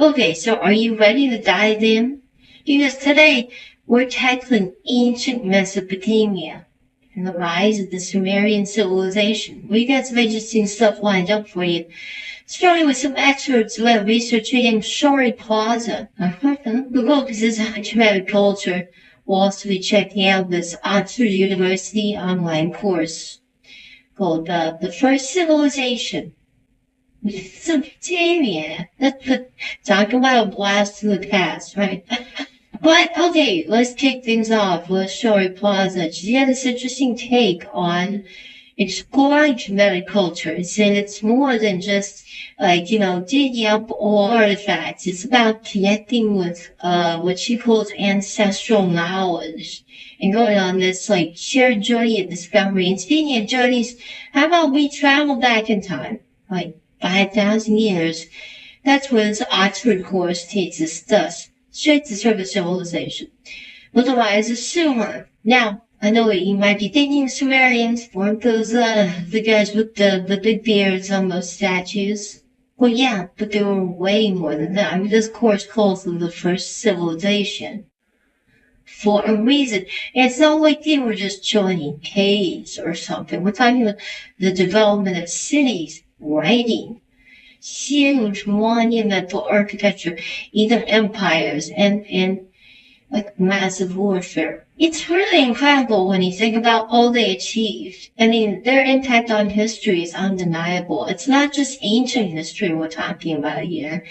Okay, so are you ready to dive in? Because today we're tackling ancient Mesopotamia and the rise of the Sumerian civilization. We got some interesting stuff lined up for you. Starting with some excerpts about research reading Sharri Plaza. The focuses on kemetic culture. We'll also be checking out this Oxford University online course called The First Civilization. Mesopotamia. Talk about a blast to the past, right? But, okay, let's kick things off with Sharri Plaza. She had this interesting take on exploring genetic cultures, and it's more than just, digging up old artifacts. It's about connecting with, what she calls ancestral knowledge and going on this, shared journey of discovery. And speaking of journeys, how about we travel back in time? 5,000 years. That's where this Oxford course takes us thus, straight to surface civilization. With the rise of Sumer. Now, I know what you might be thinking, Sumerians weren't those, the guys with the big beards on those statues. Well, yeah, but they were way more than that. I mean, this course calls them the first civilization. For a reason. It's not like they were just chilling in caves or something. We're talking about the development of cities, writing, huge monumental architecture, even empires, and massive warfare. It's really incredible when you think about all they achieved. I mean, their impact on history is undeniable. It's not just ancient history we're talking about here.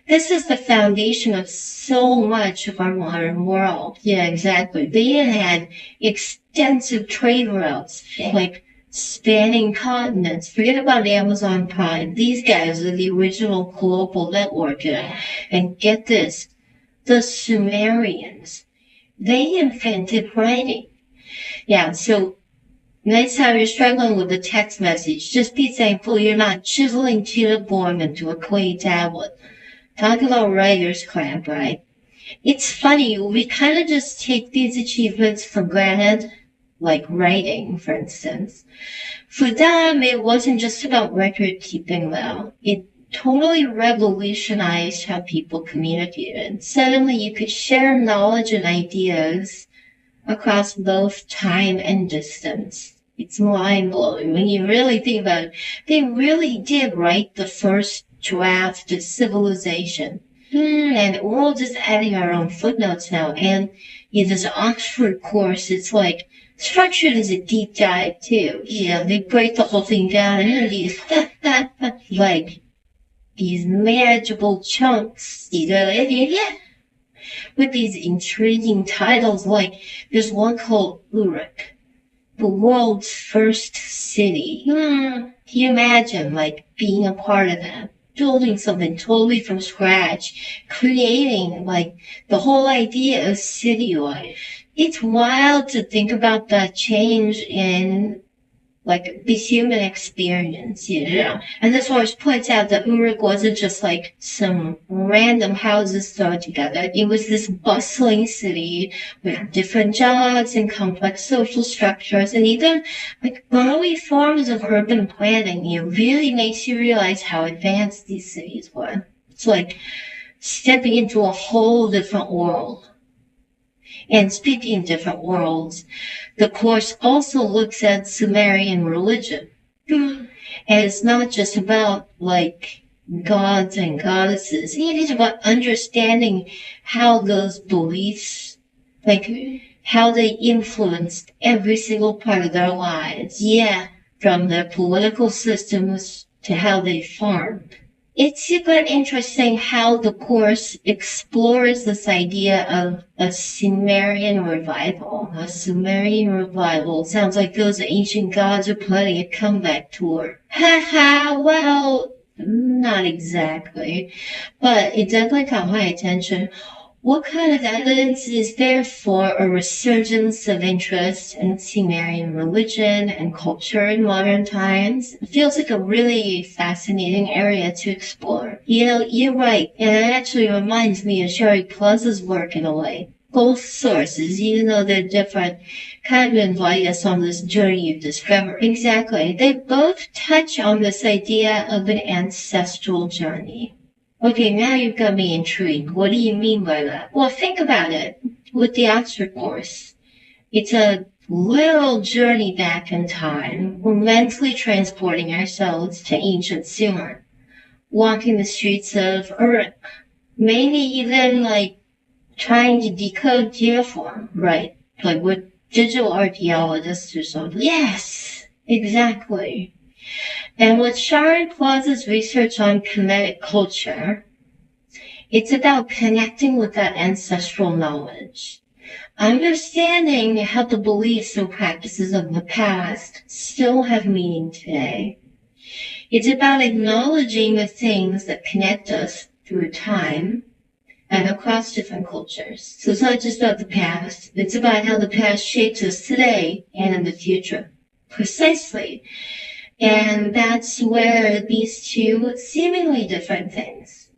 This is the foundation of so much of our modern world. Yeah, exactly. They had extensive trade routes, spanning continents. Forget about Amazon Prime. These guys are the original global network. And get this, the Sumerians, they invented writing. Yeah, so next time you're struggling with a text message, just be thankful you're not chiseling cuneiform into a clay tablet. Talk about writer's crap, right? It's funny, we kind of just take these achievements for granted, like writing, for instance. For them, it wasn't just about record keeping, though. It totally revolutionized how people communicated. Suddenly, you could share knowledge and ideas across both time and distance. It's mind-blowing when you really think about it. They really did write the first draft of civilization. And we're all just adding our own footnotes now. And this Oxford course, it's structured as a deep dive, too. Yeah, they break the whole thing down into these, these manageable chunks, with these intriguing titles, there's one called Uruk, the world's first city. Can you imagine, being a part of that? Building something totally from scratch, creating, the whole idea of city life. It's wild to think about that change in, the human experience, And this always points out that Uruk wasn't just, some random houses thrown together. It was this bustling city with different jobs and complex social structures and even, early forms of urban planning. It really makes you realize how advanced these cities were. It's stepping into a whole different world. And speaking of different worlds, the course also looks at Sumerian religion. And it's not just about, gods and goddesses. It is about understanding how those beliefs, how they influenced every single part of their lives. Yeah, from their political systems to how they farmed. It's super interesting how the course explores this idea of a Sumerian revival. A Sumerian revival sounds like those ancient gods are planning a comeback tour. Well, not exactly. But it definitely caught my attention. What kind of evidence is there for a resurgence of interest in Sumerian religion and culture in modern times? It feels like a really fascinating area to explore. You're right, and it actually reminds me of Sharri Plaza's work in a way. Both sources, even though they're different, kind of invite us on this journey of discovery. Exactly. They both touch on this idea of an ancestral journey. Okay, now you've got me intrigued. What do you mean by that? Well, think about it. With the Oxford course, it's a little journey back in time. We're mentally transporting ourselves to ancient Sumer, walking the streets of Uruk, maybe even like trying to decode geoform, right? Like with digital archaeologists or something. Yes, exactly. And with Sharri Plaza's research on kemetic culture, it's about connecting with that ancestral knowledge. Understanding how the beliefs and practices of the past still have meaning today. It's about acknowledging the things that connect us through time and across different cultures. So it's not just about the past, it's about how the past shapes us today and in the future. Precisely. And that's where these two seemingly different things,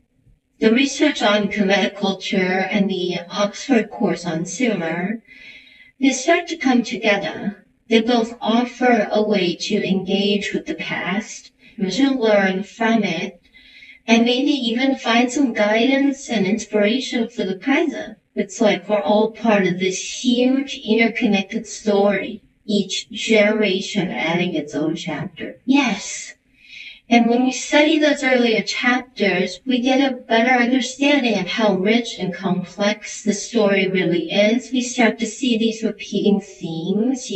the research on kemetic culture and the Oxford course on Sumer, they start to come together. They both offer a way to engage with the past, to learn from it, and maybe even find some guidance and inspiration for the present. It's like we're all part of this huge interconnected story, each generation adding its own chapter. Yes. And when we study those earlier chapters, we get a better understanding of how rich and complex the story really is. We start to see these repeating themes,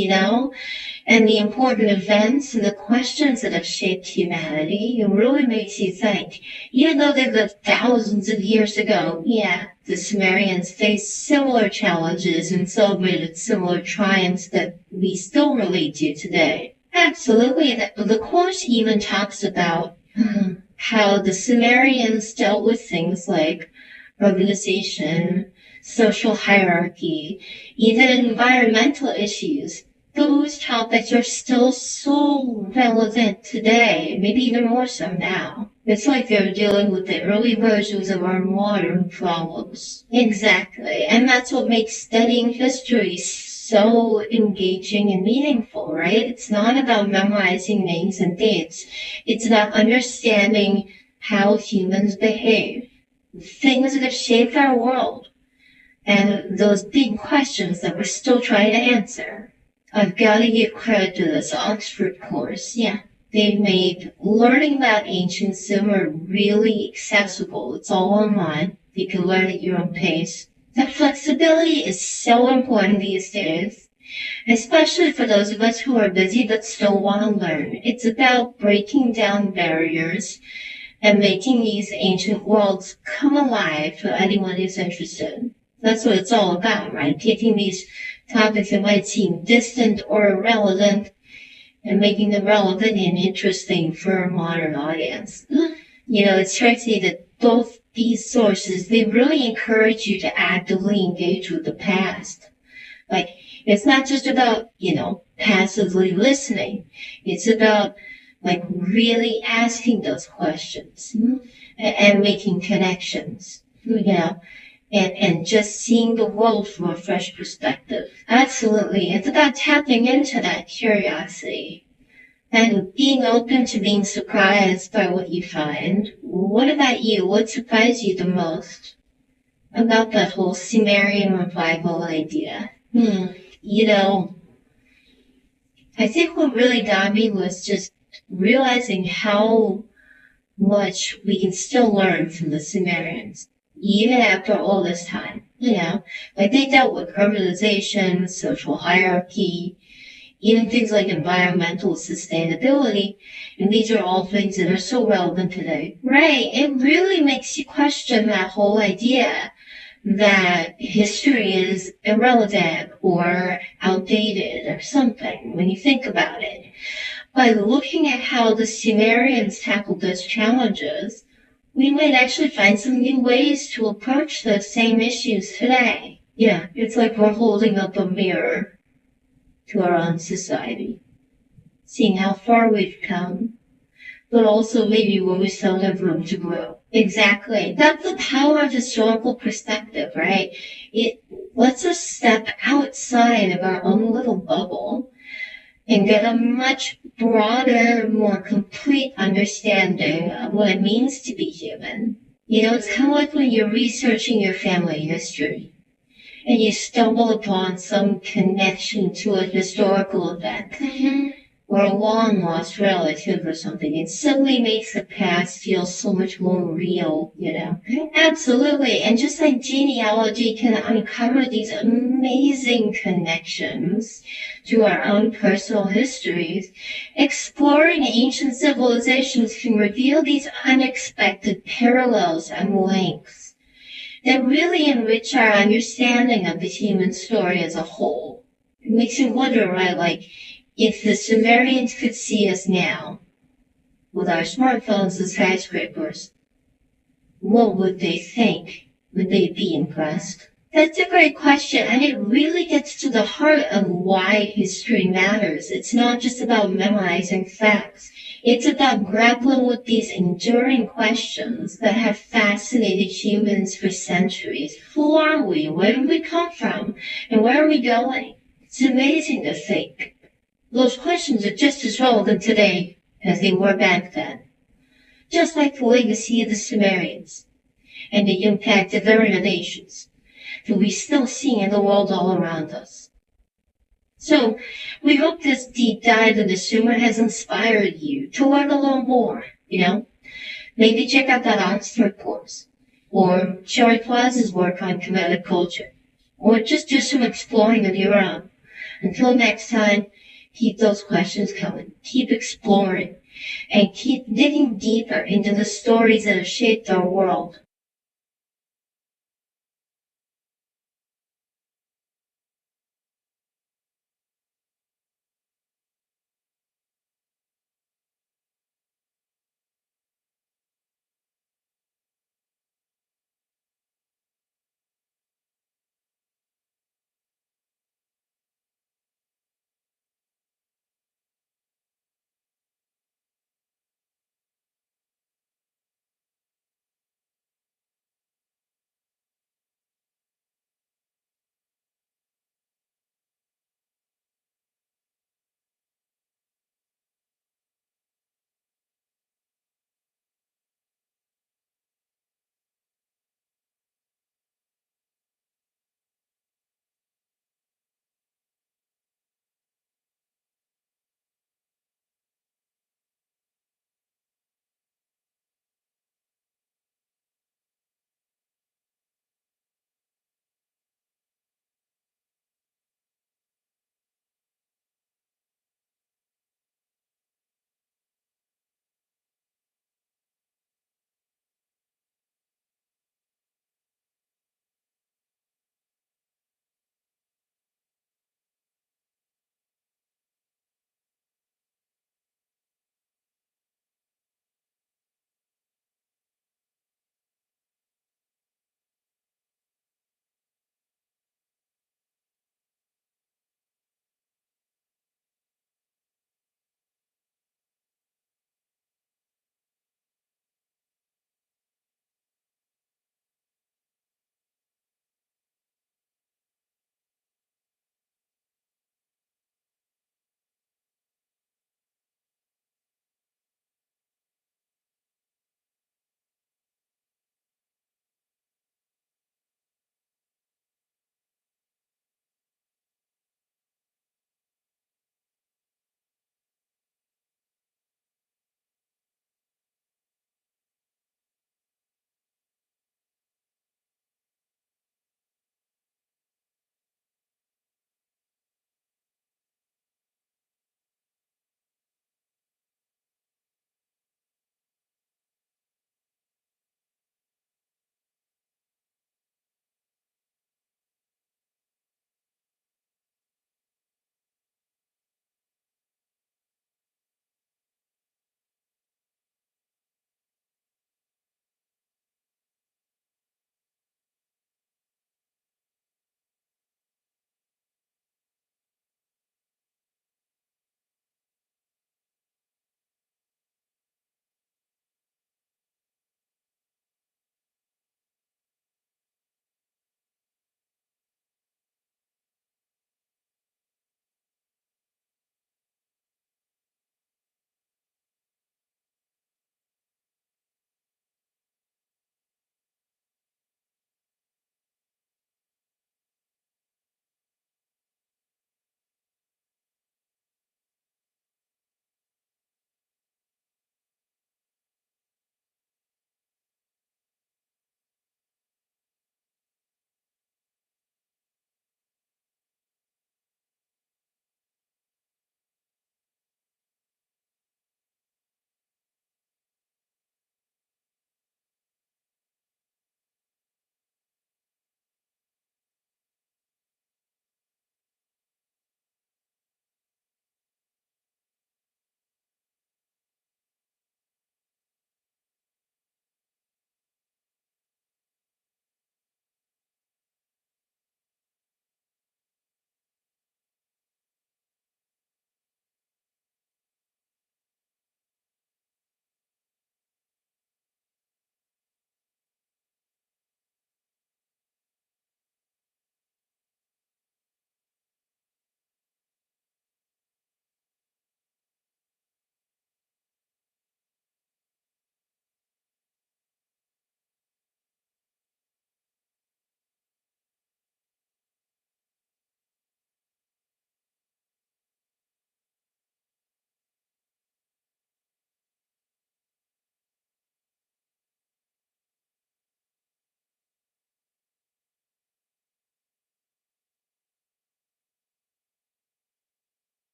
and the important events and the questions that have shaped humanity. It really makes you think. Even though they lived thousands of years ago, yeah, the Sumerians faced similar challenges and celebrated similar triumphs that we still relate to today. Absolutely. The course even talks about how the Sumerians dealt with things like urbanization, social hierarchy, even environmental issues. Those topics are still so relevant today, maybe even more so now. It's like they're dealing with the early versions of our modern problems. Exactly. And that's what makes studying history so engaging and meaningful, right? It's not about memorizing names and dates. It's about understanding how humans behave, things that have shaped our world, and those big questions that we're still trying to answer. I've got to give credit to this Oxford course. Yeah, they've made learning about ancient Sumer really accessible. It's all online. You can learn at your own pace. That flexibility is so important these days, especially for those of us who are busy but still want to learn. It's about breaking down barriers and making these ancient worlds come alive for anyone who's interested. That's what it's all about, right? Taking these topics that might seem distant or irrelevant and making them relevant and interesting for a modern audience. It's tricky that both these sources, they really encourage you to actively engage with the past. Like, it's not just about, passively listening. It's about, like, really asking those questions and making connections, and just seeing the world from a fresh perspective. Absolutely. It's about tapping into that curiosity and being open to being surprised by what you find. What about you? What surprised you the most about that whole Sumerian revival idea? I think what really got me was just realizing how much we can still learn from the Sumerians, even after all this time. Like they dealt with urbanization, social hierarchy, even things like environmental sustainability, and these are all things that are so relevant today. Right. It really makes you question that whole idea that history is irrelevant or outdated or something when you think about it. By looking at how the Sumerians tackled those challenges, we might actually find some new ways to approach those same issues today. Yeah, it's like we're holding up a mirror to our own society, seeing how far we've come, but also maybe where we still have room to grow. Exactly. That's the power of historical perspective, right? It lets us step outside of our own little bubble and get a much broader, more complete understanding of what it means to be human. You know, it's kind of like when you're researching your family history and you stumble upon some connection to a historical event or a long lost relative or something. It suddenly makes the past feel so much more real, you know? Absolutely. And just like genealogy can uncover these amazing connections to our own personal histories, exploring ancient civilizations can reveal these unexpected parallels and links that really enrich our understanding of the human story as a whole. It makes you wonder, right, like, if the Sumerians could see us now, with our smartphones and skyscrapers, what would they think? Would they be impressed? That's a great question, and it really gets to the heart of why history matters. It's not just about memorizing facts. It's about grappling with these enduring questions that have fascinated humans for centuries. Who are we? Where did we come from? And where are we going? It's amazing to think. Those questions are just as relevant today as they were back then. Just like the legacy of the Sumerians and the impact of their innovations that we still see in the world all around us. So, we hope this deep dive into Sumer has inspired you to learn a little more, you know? Maybe check out that Oxford course, or Sharri Plaza's work on kemetic culture, or just do some exploring of your own. Until next time, keep those questions coming, keep exploring, and keep digging deeper into the stories that have shaped our world.